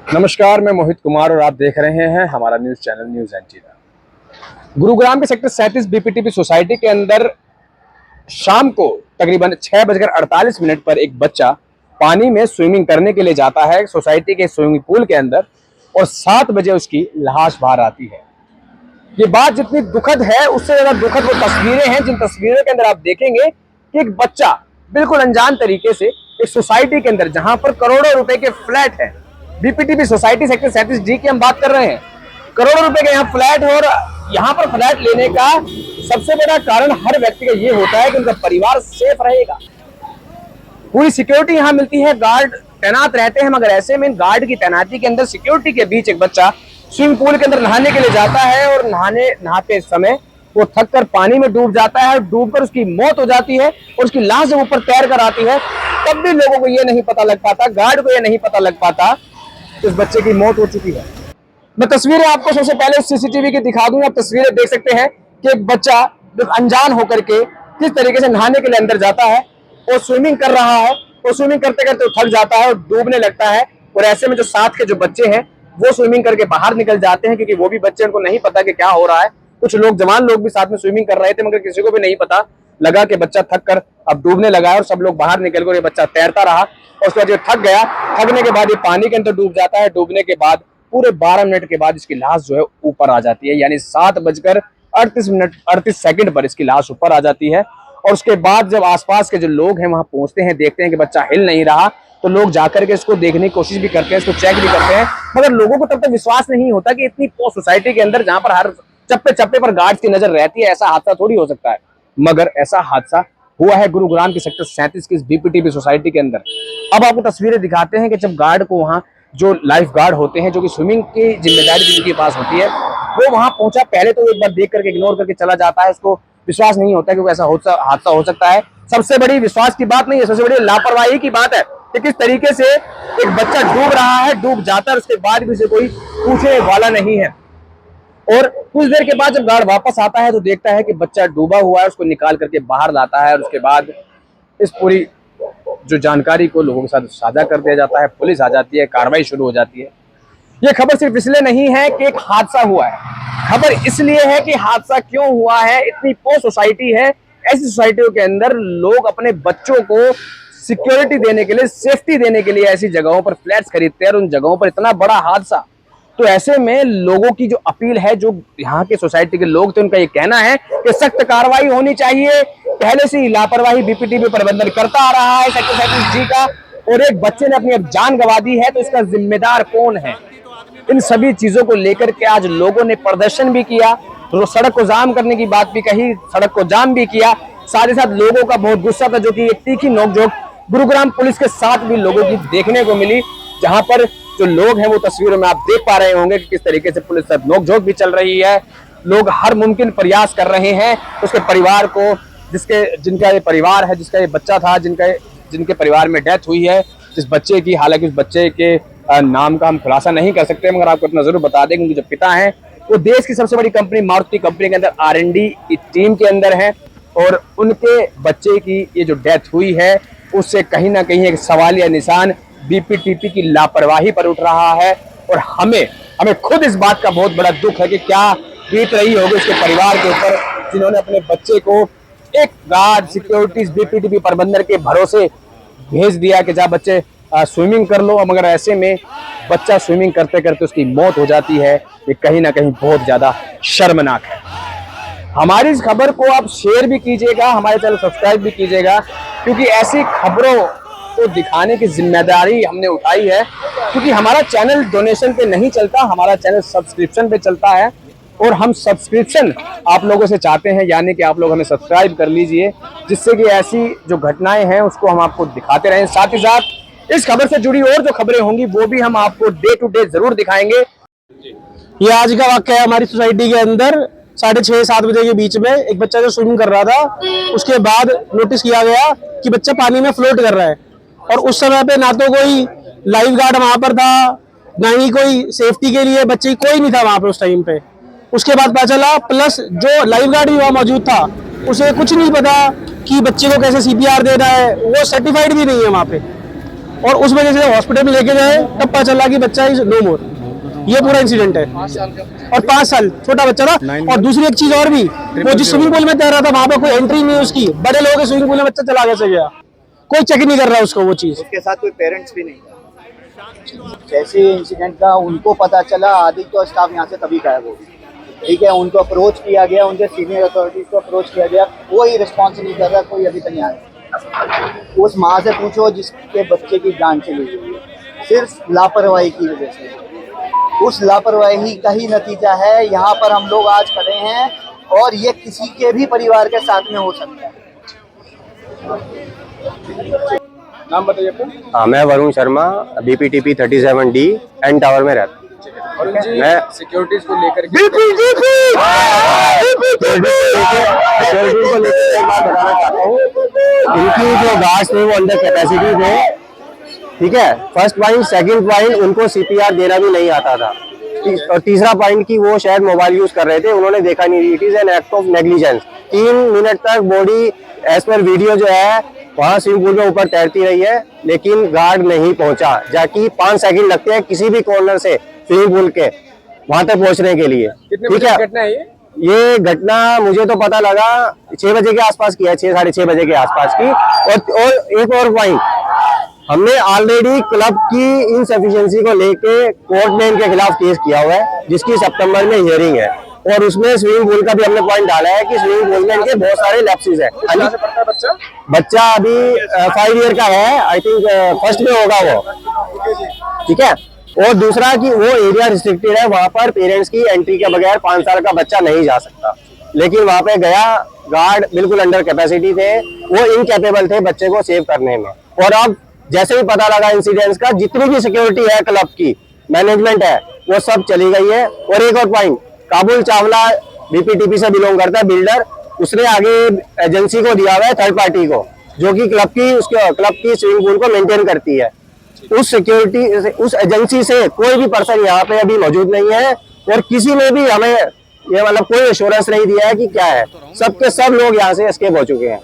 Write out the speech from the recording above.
नमस्कार, मैं मोहित कुमार और आप देख रहे हैं हमारा news channel news NTV. Gurugram के सेक्टर 37 बीपीटीपी सोसाइटी के अंदर शाम को तकरीबन 6:48 पर एक बच्चा पानी में स्विमिंग करने के लिए जाता है सोसाइटी के स्विमिंग पूल के अंदर और 7 बजे उसकी लाश बाहर आती है। ये बात जितनी दुखद है उससे ज्यादा दुखद वो तस्वीरें हैं जिन तस्वीरों के अंदर आप देखेंगे कि एक बच्चा बिल्कुल अनजान तरीके से एक सोसाइटी के अंदर जहां पर करोड़ों रुपए के फ्लैट है, बीपीटीपी सोसाइटी सेक्टर 37 डी की हम बात कर रहे हैं। करोड़ों रुपए के यहाँ फ्लैट है और यहाँ पर फ्लैट लेने का सबसे बड़ा कारण हर व्यक्ति का ये होता है कि उनका परिवार सेफ रहेगा। पूरी सिक्योरिटी यहाँ मिलती है, गार्ड तैनात रहते हैं, मगर ऐसे में गार्ड की तैनाती के अंदर सिक्योरिटी के बीच एक बच्चा स्विमिंग पूल के अंदर नहाने के लिए जाता है और नहाते समय वो थक कर पानी में डूब जाता है और डूबकर उसकी मौत हो जाती है और उसकी लाश जब ऊपर तैर कर आती है तब भी लोगों को ये नहीं पता लग पाता, गार्ड को ये नहीं पता लग पाता इस बच्चे की मौत हो चुकी है। मैं तस्वीरें आपको सबसे पहले सीसीटीवी की दिखा दूंगा। आप तस्वीरें देख सकते हैं कि एक बच्चा अनजान होकर के किस तरीके से नहाने के लिए अंदर जाता है और स्विमिंग कर रहा है और स्विमिंग करते करते वो थक जाता है और डूबने लगता है और ऐसे में जो साथ के जो बच्चे हैं वो स्विमिंग करके बाहर निकल जाते हैं क्योंकि वो भी बच्चे, उनको नहीं पता कि क्या हो रहा है। कुछ लोग, जवान लोग भी साथ में स्विमिंग कर रहे थे मगर किसी को भी नहीं पता लगा कि बच्चा थक कर अब डूबने लगा है और सब लोग बाहर निकल कर, ये बच्चा तैरता रहा और उसके बाद ये थक गया। थकने के बाद ये पानी के अंदर डूब जाता है। डूबने के बाद पूरे 12 मिनट के बाद इसकी लाश जो है ऊपर आ जाती है, यानी 7:38 पर इसकी लाश ऊपर आ जाती है। और उसके बाद जब आसपास के जो लोग हैं वहां पहुंचते हैं, देखते हैं कि बच्चा हिल नहीं रहा, तो लोग जाकर के इसको देखने की कोशिश भी करते हैं, इसको चेक भी करते हैं, मगर लोगों को तब तक विश्वास नहीं होता कि इतनी पोस्ट सोसाइटी के अंदर जहां पर हर चप्पे चप्पे पर गार्ड्स की नजर रहती है, ऐसा हादसा थोड़ी हो सकता है। मगर ऐसा हादसा हुआ है गुरुग्राम की सेक्टर 37 की बीपीटीपी सोसाइटी के अंदर। अब आपको तस्वीरें दिखाते हैं कि जब गार्ड को वहां जो लाइफ गार्ड होते हैं, जो कि स्विमिंग की जिम्मेदारी जिनके पास होती है, वो वहां पहुंचा। पहले तो एक बार देख करके इग्नोर करके चला जाता है, उसको विश्वास नहीं होता कि ऐसा हादसा हो सकता है। सबसे बड़ी विश्वास की बात नहीं है, सबसे बड़ी लापरवाही की बात है कि किस तरीके से एक बच्चा डूब रहा है, डूब जाता है, उसके बाद भी उसे कोई पूछने वाला नहीं है। और कुछ देर के बाद जब गार्ड वापस आता है तो देखता है कि बच्चा डूबा हुआ है, उसको निकाल करके बाहर लाता है और उसके बाद इस पूरी जो जानकारी को लोगों के साथ साझा कर दिया जाता है। पुलिस आ जाती है, कार्रवाई शुरू हो जाती है। ये खबर सिर्फ इसलिए नहीं है कि एक हादसा हुआ है, खबर इसलिए है कि हादसा क्यों हुआ है। इतनी पोस्ट सोसाइटी है, ऐसी सोसाइटियों के अंदर लोग अपने बच्चों को सिक्योरिटी देने के लिए, सेफ्टी देने के लिए ऐसी जगहों पर फ्लैट्स खरीदते हैं और उन जगहों पर इतना बड़ा हादसा। तो ऐसे में लोगों की जो अपील है, जो यहाँ के सोसाइटी के लोग थे, उनका ये कहना है कि सख्त कार्रवाई होनी चाहिए। पहले से ही लापरवाही बीपीटीपी प्रबंधन करता आ रहा है सेक्टर 37 जी का, और एक बच्चे ने अपनी अब जान गंवा दी है, तो इसका जिम्मेदार कौन है? इन सभी चीजों को लेकर के आज लोगों ने प्रदर्शन भी किया, तो सड़क को जाम करने की बात भी कही, सड़क को जाम भी किया। साथ ही साथ लोगों का बहुत गुस्सा था, जो कि एक तीखी नोकझोंक गुरुग्राम पुलिस के साथ भी लोगों की देखने को मिली, जहां पर जो लोग हैं वो तस्वीरों में आप देख पा रहे होंगे कि किस तरीके से पुलिस साथ नोकझोंक भी चल रही है। लोग हर मुमकिन प्रयास कर रहे हैं उसके परिवार को, जिनका ये परिवार है, जिसका ये बच्चा था, जिनके परिवार में डेथ हुई है, जिस बच्चे की, हालांकि उस बच्चे के नाम का हम खुलासा नहीं कर सकते, मगर आपको इतना जरूर बता दें कि जो पिता हैं वो देश की सबसे बड़ी कंपनी मारुति कंपनी के अंदर R&D की टीम के अंदर है और उनके बच्चे की ये जो डेथ हुई है उससे कहीं ना कहीं एक सवालिया निशान बीपीटीपी की लापरवाही पर उठ रहा है। और हमें खुद इस बात का बहुत बड़ा दुख है कि क्या बीत रही होगी उसके परिवार के ऊपर, जिन्होंने अपने बच्चे को एक गार्ड, सिक्योरिटीज, बीपीटीपी प्रबंधन के भरोसे भेज दिया कि जा बच्चे स्विमिंग कर लो, मगर ऐसे में बच्चा स्विमिंग करते करते उसकी मौत हो जाती है। ये कहीं ना कहीं बहुत ज्यादा शर्मनाक है। हमारी इस खबर को आप शेयर भी कीजिएगा, हमारे चैनल सब्सक्राइब भी कीजिएगा, क्योंकि ऐसी खबरों को दिखाने की जिम्मेदारी हमने उठाई है। क्योंकि हमारा चैनल डोनेशन पे नहीं चलता, हमारा चैनल सब्सक्रिप्शन पे चलता है और हम सब्सक्रिप्शन आप लोगों से चाहते हैं, यानी कि आप लोग हमें सब्सक्राइब कर लीजिए, जिससे कि ऐसी जो घटनाएं हैं उसको हम आपको दिखाते रहें। साथ ही साथ इस खबर से जुड़ी और जो खबरें होंगी वो भी हम आपको डे टू डे जरूर दिखाएंगे। ये आज का वाकया है हमारी सोसाइटी के अंदर। 6:30-7 बजे के बीच में एक बच्चा जो स्विमिंग कर रहा था, उसके बाद नोटिस किया गया कि बच्चा पानी में फ्लोट कर रहा है और उस समय पे ना तो कोई लाइफ गार्ड वहां पर था, ना ही कोई सेफ्टी के लिए बच्चे कोई नहीं था वहां पे उस टाइम पे। उसके बाद पता चला, प्लस जो लाइफ गार्ड भी वहां मौजूद था उसे कुछ नहीं पता कि बच्चे को कैसे CPR देना है, वो सर्टिफाइड भी नहीं है वहां पे। और उस वजह से हॉस्पिटल में लेके गए तब पता चला कि बच्चा इज नो मोर। ये पूरा इंसिडेंट है। और 5 साल छोटा बच्चा था। और दूसरी एक चीज और भी, वो जिस स्विमिंग पूल में तैर रहा था वहां पर कोई एंट्री नहीं है उसकी, बड़े लोगों के स्विमिंग पूल में बच्चा चला कैसे गया, कोई चेक नहीं कर रहा उसको वो चीज। उसके साथ कोई पेरेंट्स भी नहीं था। जैसे इंसिडेंट का उनको पता चला, आदि तो स्टाफ यहाँ से तभी गायब हो गया। ठीक है, उनको अप्रोच किया गया, उनके सीनियर अथॉरिटीज को अप्रोच किया गया, कोई रिस्पॉन्स नहीं कर रहा, कोई अभी तक नहीं आया। उस माँ से पूछो जिसके बच्चे की जान चली गई है, सिर्फ लापरवाही की वजह से। उस लापरवाही का ही नतीजा है यहाँ पर हम लोग आज खड़े हैं, और ये किसी के भी परिवार के साथ में हो सकता है। नाम बताइए आपका। हाँ, मैं Varun Sharma, BPTP 37D N tower में रहता हूँ। मैं सिक्योरिटीज को लेकर सिक्योरिटी को लेकर एक बात बताना चाहता हूँ। इनकी जो गार्ड्स थे वो अंडर कैपेसिटी थे। ठीक है, फर्स्ट पॉइंट। सेकंड पॉइंट, उनको CPR देना भी नहीं आता था। और तीसरा पॉइंट कि वो शायद मोबाइल यूज कर रहे थे, उन्होंने देखा नहीं। It is an act of negligence. 3 minute तक बॉडी एज पर वीडियो जो है वहाँ स्विमिंग पूल में ऊपर तैरती रही है, लेकिन गार्ड नहीं पहुंचा, जाकि 5 सेकंड लगते हैं किसी भी कॉर्नर से स्विमिंग पूल के वहां तक पहुंचने के लिए। ठीक है, घटना है ये घटना मुझे तो पता लगा 6 बजे के आसपास की है, 6 साढ़े 6 बजे के आसपास की। और एक और पॉइंट, हमने ऑलरेडी क्लब की इनसफिशिएंसी को लेके कोर्ट में इनके खिलाफ केस किया हुआ है, जिसकी सितंबर में हियरिंग है। और उसमें स्विमिंग पूल का भी हमने पॉइंट डाला है कि स्विमिंग पूल में इनके बहुत सारे लैप्सेस है। बच्चा अभी 5 ईयर का है, आई थिंक फर्स्ट में होगा वो। ठीक है, और दूसरा कि वो एरिया रिस्ट्रिक्टेड है, वहां पर पेरेंट्स की एंट्री के बगैर 5 साल का बच्चा नहीं जा सकता। लेकिन वहां पे गया, गार्ड बिल्कुल अंडर कैपेसिटी थे, वो इनकैपेबल थे बच्चे को सेव करने में। और अब जैसे ही पता लगा इंसिडेंट्स का, जितनी भी सिक्योरिटी है क्लब की, मैनेजमेंट है, वो सब चली गई है। और एक और पॉइंट, काबुल चावला BPTP से बिलोंग करता है, बिल्डर, उसने आगे एजेंसी को दिया हुआ है, थर्ड पार्टी को, जो कि क्लब की स्विमिंग पूल को मेंटेन करती है। उस एजेंसी से कोई भी पर्सन यहाँ पे अभी मौजूद नहीं है, और किसी ने भी हमें ये मतलब कोई एश्योरेंस नहीं दिया है कि क्या है। सबके सब लोग यहाँ से एस्केप हो चुके हैं।